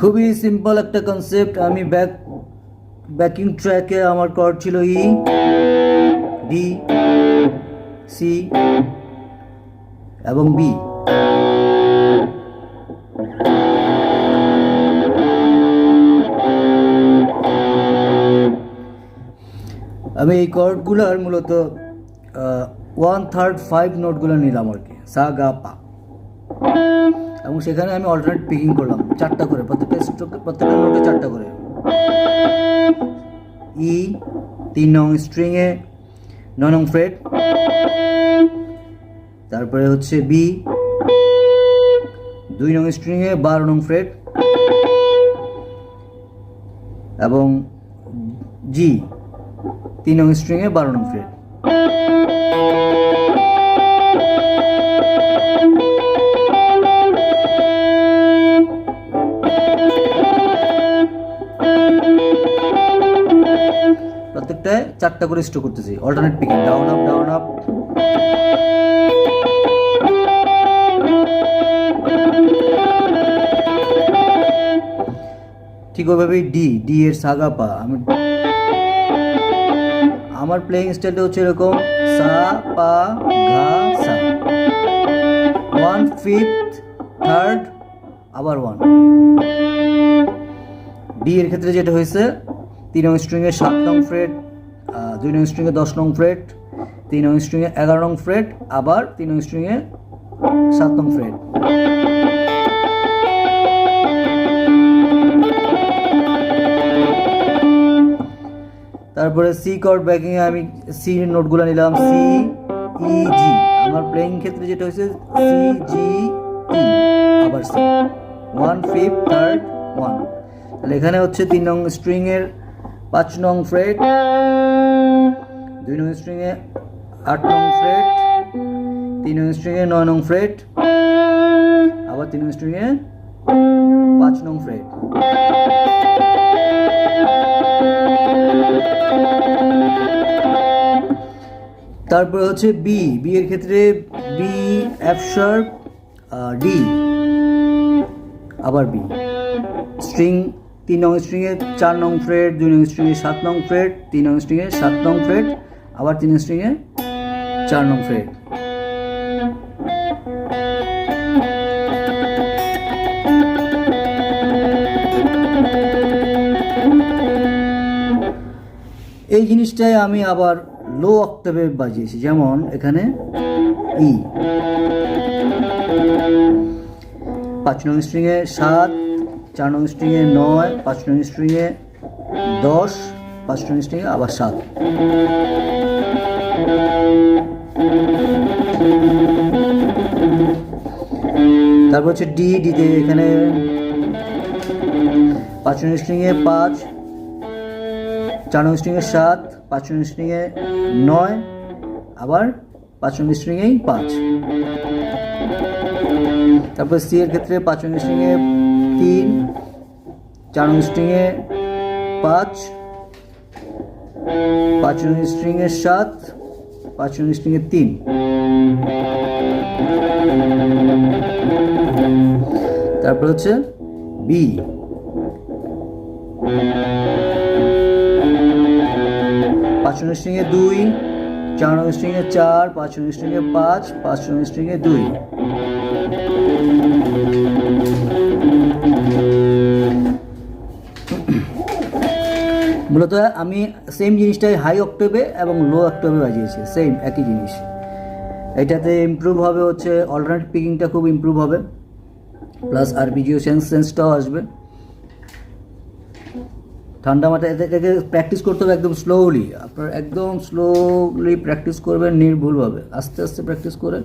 খুবই সিম্পল একটা কনসেপ্ট। আমি ব্যাকিং ট্র্যাকে আমার কর্ড ছিল ই, ডি, সি এবং বি। আমি এই কর্ডগুলোর মূলত 1/3 5 নোটগুলো নিলাম আর কি, সা গা পা, এবং সেখানে আমি অল্টারনেট পিকিং করলাম 4টা করে, প্রত্যেকটা নোটে 4টা করে। ই 3 নং স্ট্রিংয়ে 9 নং ফ্রেট, তারপরে হচ্ছে বি 2 নং স্ট্রিংয়ে 12 নং ফ্রেট, এবং জি 3 নং স্ট্রিংয়ে 12 নং ফ্রেট। প্রত্যেকটায় 4টা করে স্ট্রোক করতেছি, alternate picking, down up down up. ঠিক ওইভাবে ডি এর সাগা পা। আমার প্লেইং স্টাইলটা হচ্ছে এরকম, সা পা গা সা, 1/5 3rd আবার 1। ডি এর ক্ষেত্রে যেটা হয়েছে, 3 নং স্ট্রিংয়ে 7 নং ফ্রেট, 2 নং স্ট্রিংয়ে 10 নং ফ্রেট, 3 নং স্ট্রিংয়ে 11 নং ফ্রেট, আবার 3 নং স্ট্রিংয়ে 7 নং ফ্রেট। তারপরে সি কর্ড ব্যাকিংয়ে আমি সি নোটগুলো নিলাম, সি ই জি। আমার প্লেইং ক্ষেত্রে যেটা হয়েছে সি জি ই আবার সি, 1/5 3rd 1। তাহলে এখানে হচ্ছে 3 নং স্ট্রিংয়ের 5 নং ফ্রেট, 2 নং স্ট্রিংয়ে 8 নং ফ্রেট, 3 নং স্ট্রিংয়ে 9 নং ফ্রেট, আবার 3 নং স্ট্রিংয়ে 5 নং ফ্রেট। তারপরে হচ্ছে বি এর ক্ষেত্রে বি এফ শার্প ডি আবার বি, স্ট্রিং 3 নং স্ট্রিংয়ে 4 নং ফ্রেট, 2 নং স্ট্রিংয়ে 7 নং ফ্রেট, 3 নং স্ট্রিংয়ে 7 নং ফ্রেট, আবার 3 নং স্ট্রিংয়ে 4 নং ফ্রেট। এই জিনিসটাই আমি আবার লো অক্টাভে বাজিয়েছি, যেমন এখানে ই 5 নং স্ট্রিংয়ে 7, 4 নং স্ট্রিংয়ে 9, 5 নং স্ট্রিংয়ে 10, 5 নং স্ট্রিংয়ে আবার 7। তারপর হচ্ছে ডিতে এখানে 5 নং স্ট্রিংয়ে 5, 4 নং স্ট্রিংয়ে 7, 5 নং স্ট্রিংয়ে 9, আবার 5 নং স্ট্রিংয়েই 5। তারপর সি এর ক্ষেত্রে 5 নং স্ট্রিংয়ে 3, 4 নং স্ট্রিংয়ে 5, 5 নং স্ট্রিংয়ে 7, 5 নং স্ট্রিংয়ে 3। তারপর হচ্ছে বি 5 নং স্ট্রিংয়ে 2, 4 নং স্ট্রিংয়ে 4, 5 নং স্ট্রিংয়ে 5, 5 নং স্ট্রিংয়ে 2। মূলত আমি সেম জিনিসটাই হাই অক্টেভে এবং লো অক্টেভে বাজিয়েছি, সেম একই জিনিস। এটাতে ইমপ্রুভ হবে হচ্ছে অল্টারনেট পিকিংটা খুব ইমপ্রুভ হবে, প্লাস আরপিজিও সেন্সটাও আসবে। ঠান্ডা মাথায় এটাকে প্র্যাকটিস করতে হবে একদম স্লোলি। আপনার একদম স্লোলি প্র্যাকটিস করবেন, নির্ভুলভাবে, আস্তে আস্তে প্র্যাকটিস করে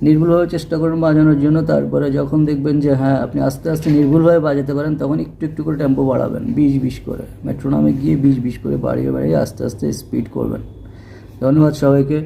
নির্ভুলভাবে চেষ্টা করবেন বাজানোর জন্য। তারপরে যখন দেখবেন যে হ্যাঁ আপনি আস্তে আস্তে নির্ভুলভাবে বাজাতে পারেন, তখন একটু একটু করে টেম্পো বাড়াবেন, 20-20 করে, মেট্রোনমে গিয়ে 20-20 করে বাড়িয়ে আস্তে আস্তে স্পিড করবেন। ধন্যবাদ সবাইকে।